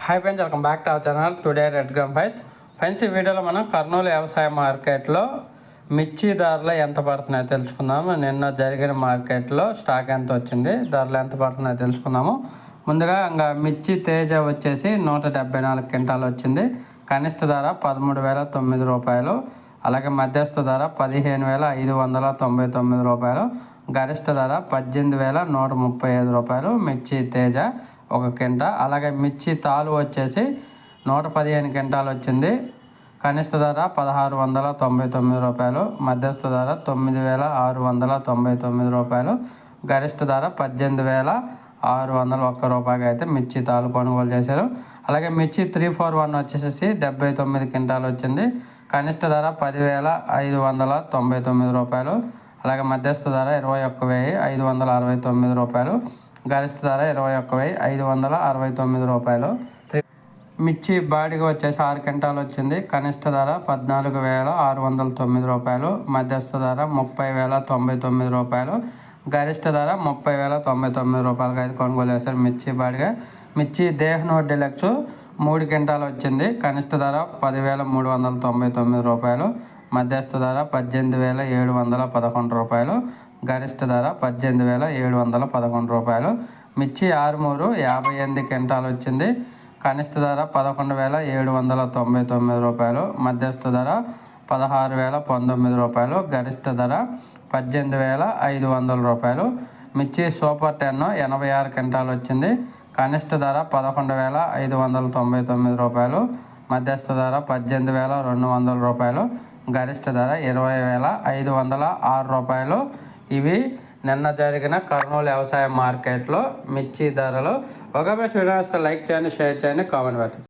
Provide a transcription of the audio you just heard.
Hi friends, welcome back to our channel today red gram fights. Friends, ఈ వీడియోలో మనం కర్నూలు వ్యవసాయ మార్కెట్లో మిర్చి ధరలు ఎంత పడుతున్నాయో తెలుసుకుందాము. నిన్న జరిగిన మార్కెట్లో స్టాక్ ఎంత వచ్చింది, ధరలు ఎంత పడుతున్నాయో తెలుసుకుందాము. ముందుగా ఇంకా మిర్చి తేజ వచ్చేసి 174 క్వింటాలు వచ్చింది. కనిష్ట ధర 13,009 రూపాయలు, అలాగే మధ్యస్థ ధర 15,599 రూపాయలు, గరిష్ట ధర 18,135 రూపాయలు మిర్చి తేజ ఒక క్వింటా. అలాగే మిర్చి తాలు వచ్చేసి 115 క్వింటాలు వచ్చింది. కనిష్ట ధర 1,699 రూపాయలు, మధ్యస్థ ధర 9,699 రూపాయలు, గరిష్ట ధర 18,601 రూపాయలు అయితే మిర్చి తాలు కొనుగోలు చేశారు. అలాగే మిర్చి 341 వచ్చేసి 79 క్వింటాలు వచ్చింది. కనిష్ట ధర 10,599 రూపాయలు, అలాగే మధ్యస్థ ధర 21,569 రూపాయలు, గరిష్ట ధర 21,569 రూపాయలు. మిర్చి బాడిగ వచ్చేసి 6 క్వింటాలు వచ్చింది. కనిష్ట ధర 14,609 రూపాయలు, మధ్యస్థ ధర 30,099 రూపాయలు, గరిష్ట ధర 30,099 రూపాయలకి అయితే కొనుగోలు చేశారు మిర్చి బాడిగ. మిర్చి దేహ్నోట్ డీలక్స్ 3 క్వింటాలు వచ్చింది. కనిష్ట ధర 10,399 రూపాయలు, మధ్యస్థ ధర 18,711 రూపాయలు, గరిష్ట ధర 18,711 రూపాయలు. మిర్చి ఆరుమూరు 58 క్వింటాలు వచ్చింది. కనిష్ట ధర 11,799 రూపాయలు, మధ్యస్థ ధర 16,019 రూపాయలు, గరిష్ట ధర 18,500 రూపాయలు. మిర్చి సూపర్ 10 86 క్వింటాలు వచ్చింది. కనిష్ట ధర 11,599 రూపాయలు, మధ్యస్థ ధర 18,200 రూపాయలు, గరిష్ట ధర 20,506 రూపాయలు. ఇవి నిన్న జరిగిన కర్నూలు వ్యవసాయ మార్కెట్లో మిర్చి ధరలు. ఒక వీడియో వస్తే లైక్ చేయండి, షేర్ చేయండి, కామెంట్ పెట్టండి.